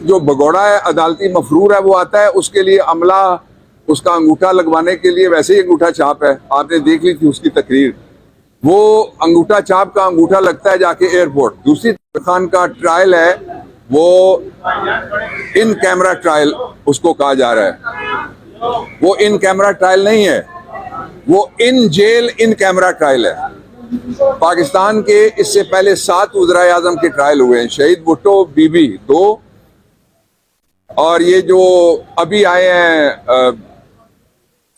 जो भगोड़ा है, अदालती मफरूर है, वो आता है, उसके लिए अमला उसका अंगूठा लगवाने के लिए वैसे ही अंगूठा छाप है, आपने देख ली थी उसकी तकरीर। वो अंगूठा छाप का अंगूठा लगता है जाके एयरपोर्ट। दूसरी खान का ट्रायल है, वो इन कैमरा ट्रायल उसको कहा जा रहा है। वो इन कैमरा ट्रायल नहीं है, वो in jail in camera trial है। पाकिस्तान के इससे पहले 7 वज़ीर आज़म के ट्रायल हुए हैं, शहीद भुट्टो बीबी 2, और ये जो अभी आए हैं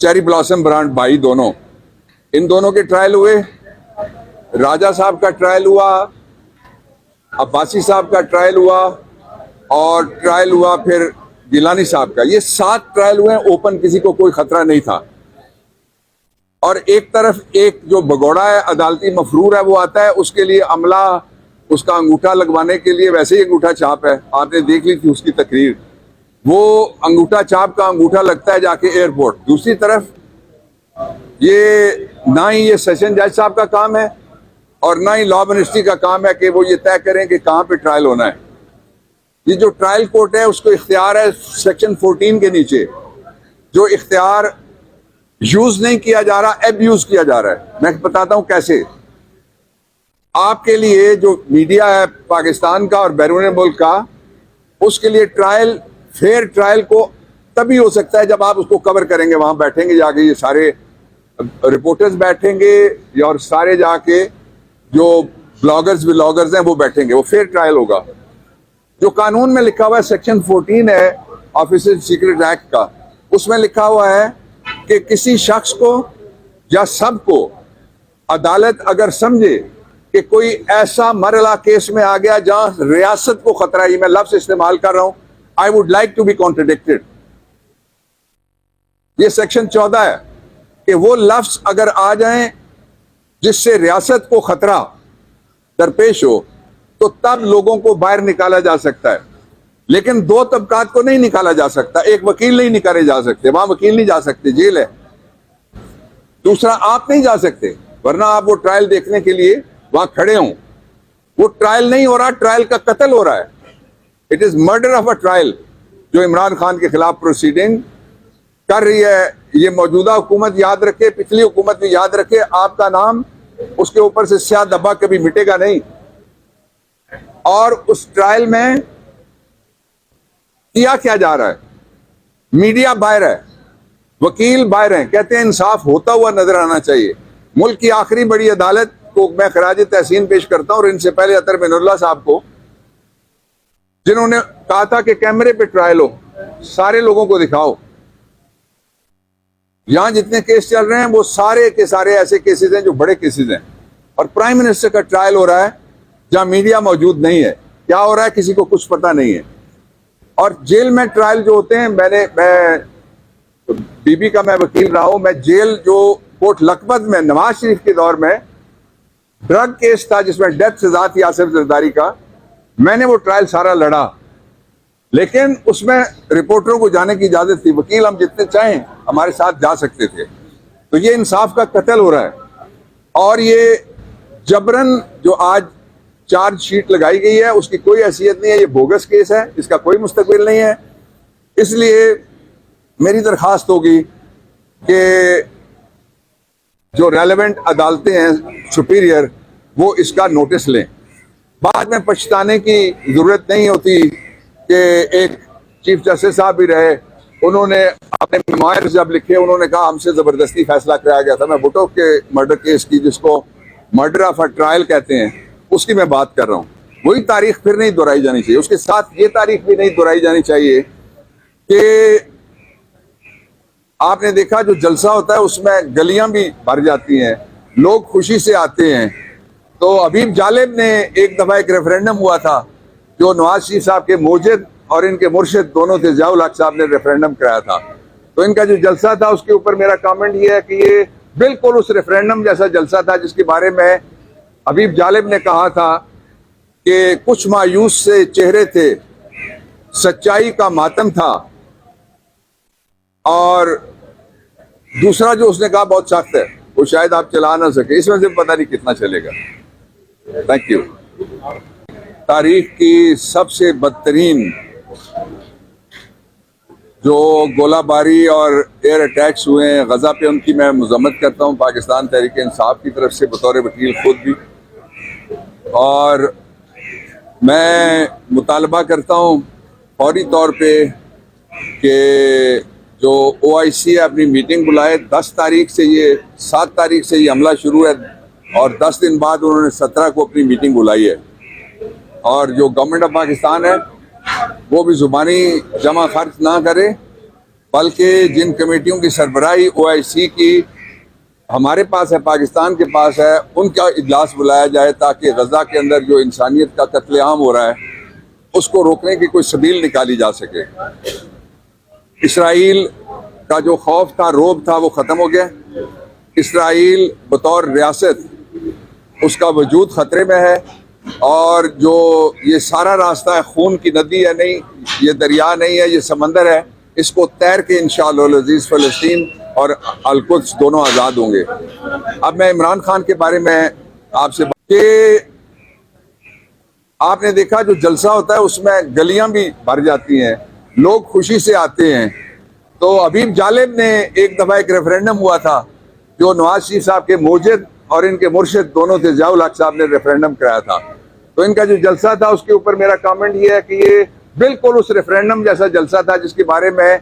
चेरी ब्लॉसम ब्रांड भाई दोनों, इन दोनों के ट्रायल हुए। राजा साहब का ट्रायल हुआ, अब्बासी साहब का ट्रायल हुआ, और ट्रायल हुआ फिर गिलानी साहब का। ये 7 ट्रायल हुए हैं ओपन, किसी को कोई खतरा नहीं था। और एक तरफ एक जो भगोड़ा है, अदालती मफरूर है, वो आता है, उसके लिए अमला उसका अंगूठा लगवाने के लिए वैसे ही अंगूठा छाप है, आपने देख ली थी उसकी तकरीर। वो अंगूठा छाप का अंगूठा लगता है जाके एयरपोर्ट। दूसरी तरफ ये ना ही ये सेशन जज साहब का काम है और ना ही लॉ मिनिस्ट्री का काम है कि वो ये तय करें कि कहाँ पे ट्रायल होना है। ये जो ट्रायल कोर्ट है उसको इख्तियार है सेक्शन 14 के नीचे, जो इख्तियार यूज नहीं किया जा रहा, एब्यूज किया जा रहा है। मैं बताता हूं कैसे। आपके लिए जो मीडिया है पाकिस्तान का और बैरून मुल्क का, उसके लिए ट्रायल, फेयर ट्रायल को तभी हो सकता है जब आप उसको कवर करेंगे, वहां बैठेंगे जाके, ये सारे रिपोर्टर्स बैठेंगे और सारे जाके जो ब्लॉगर्स व्लॉगर्स हैं वो बैठेंगे, वो फेयर ट्रायल होगा। जो कानून में लिखा हुआ है सेक्शन 14 है ऑफिसर सीक्रेट एक्ट का, उसमें लिखा हुआ है कि किसी शख्स को या सबको अदालत अगर समझे कि कोई ऐसा मरला केस में आ गया जहां रियासत को खतरा है, मैं लफ्ज इस्तेमाल कर रहा हूं, I would like to be contradicted, ये सेक्शन 14 है कि वो लफ्ज अगर आ जाएं जिससे रियासत को खतरा दरपेश हो, तो तब लोगों को बाहर निकाला जा सकता है। लेकिन 2 तबकात को नहीं निकाला जा सकता। एक वकील नहीं निकाले जा सकते, वहां वकील नहीं जा सकते, जेल है। दूसरा, आप नहीं जा सकते, वरना आप वो ट्रायल देखने के लिए वहां खड़े हों। वो ट्रायल नहीं हो रहा, ट्रायल का कत्ल हो रहा है। It is murder of a trial जो इमरान खान के खिलाफ प्रोसीडिंग कर रही है। ये मौजूदा हुकूमत याद रखे, पिछली हुकूमत भी याद रखे, आपका नाम उसके ऊपर से स्याह धब्बा कभी मिटेगा नहीं। और उस ट्रायल में किया क्या जा रहा है? मीडिया बाहर है, वकील बाहर हैं, कहते हैं इंसाफ होता हुआ नजर आना चाहिए। मुल्क की आखिरी बड़ी अदालत को मैं खराज तहसीन पेश करता हूं, और इनसे पहले अतर मिनुल्लाह साहब को, जिन्होंने कहा था कि कैमरे पे ट्रायल हो, सारे लोगों को दिखाओ। यहां जितने केस चल रहे हैं वो सारे के सारे ऐसे केसेस हैं जो बड़े केसेस हैं, और प्राइम मिनिस्टर का ट्रायल हो रहा है जहां मीडिया मौजूद नहीं है। क्या हो रहा है किसी को कुछ पता नहीं है। और जेल में ट्रायल जो होते हैं, मैं बीबी का मैं वकील रहा हूं, मैं जेल जो कोर्ट लखपत में नवाज शरीफ के दौर में ड्रग केस था जिसमें डेथ सजा थी आसिफ जरदारी का, मैंने वो ट्रायल सारा लड़ा, लेकिन उसमें रिपोर्टरों को जाने की इजाजत थी, वकील हम जितने चाहें हमारे साथ जा सकते थे। तो ये इंसाफ का कत्ल हो रहा है। और ये जबरन जो आज चार्जशीट लगाई गई है उसकी कोई हैसियत नहीं है, ये बोगस केस है, इसका कोई मुस्तकबिल नहीं है। इसलिए मेरी दरखास्त होगी कि जो रेलेवेंट अदालतें हैं सुपीरियर, वो इसका नोटिस लें। बाद में पछताने की जरूरत नहीं होती कि एक चीफ जस्टिस साहब भी रहे, उन्होंने अपने मेमोयर्स जब लिखे, उन्होंने कहा हमसे जबरदस्ती फैसला कराया गया था। मैं भुट्टो के मर्डर केस की, जिसको मर्डर ऑफ अ ट्रायल कहते हैं, उसकी मैं बात कर रहा हूँ। वही तारीख फिर नहीं दोहराई जानी चाहिए। उसके साथ ये तारीख भी नहीं दोहराई जानी चाहिए कि आपने देखा जो जलसा होता है उसमें गलियां भी भर जाती हैं, लोग खुशी से आते हैं। तो हबीब जालिब ने एक दफा एक रेफरेंडम हुआ था जो नवाज शरीफ साहब के मोजिद और इनके मुर्शिद दोनों थे, ज़ियाउल हक साहब ने रेफरेंडम कराया था। तो इनका जो जलसा था उसके ऊपर मेरा कमेंट ये है कि ये बिल्कुल उस रेफरेंडम जैसा जलसा था जिसके बारे में हबीब जालिब ने कहा था कि कुछ मायूस से चेहरे थे, सच्चाई का मातम था। और दूसरा जो उसने कहा बहुत सख्त है, वो शायद आप चला ना सके, इसमें से पता नहीं कितना चलेगा। Thank you. तारीख की सबसे बदतरीन जो गोलाबारी और एयर अटैक्स हुए हैं गजा पे, उनकी मैं मजम्मत करता हूँ पाकिस्तान तहरीक इंसाफ की तरफ से बतौर वकील खुद भी। और मैं मुतालबा करता हूँ फौरी तौर पे कि जो OIC है अपनी मीटिंग बुलाए। 10 तारीख से ये 7 तारीख से ये हमला शुरू है और 10 दिन बाद उन्होंने 17 को अपनी मीटिंग बुलाई है। और जो गवर्नमेंट ऑफ पाकिस्तान है वो भी जुबानी जमा खर्च ना करे, बल्कि जिन कमेटियों की सरबराही OIC की हमारे पास है, पाकिस्तान के पास है, उनका इजलास बुलाया जाए ताकि गजा के अंदर जो इंसानियत का कत्लेआम हो रहा है उसको रोकने की कोई सबील निकाली जा सके। इसराइल का जो खौफ था, रोब था, वो ख़त्म हो गया। इसराइल बतौर रियासत उसका वजूद ख़तरे में है और जो ये सारा रास्ता है, खून की नदी है नहीं, ये दरिया नहीं है, ये समंदर है, इसको तैर के इंशाअल्लाह अज़ीज़ फ़लस्तीन और अल-कुद्स दोनों आज़ाद होंगे। अब मैं इमरान खान के बारे में आपसे आपने देखा जो जलसा होता है उसमें गलियां भी भर जाती हैं, लोग खुशी से आते हैं। तो हबीब जालिब ने एक दफ़ा एक रेफरेंडम हुआ था जो नवाज शरीफ साहब के मोजिद और इनके मुर्शिद दोनों थे, ज़ियाउल हक साहब ने रेफरेंडम कराया था। तो इनका जो जलसा था उसके ऊपर मेरा कमेंट ये है कि ये बिल्कुल उस रेफरेंडम जैसा जलसा था जिसके बारे में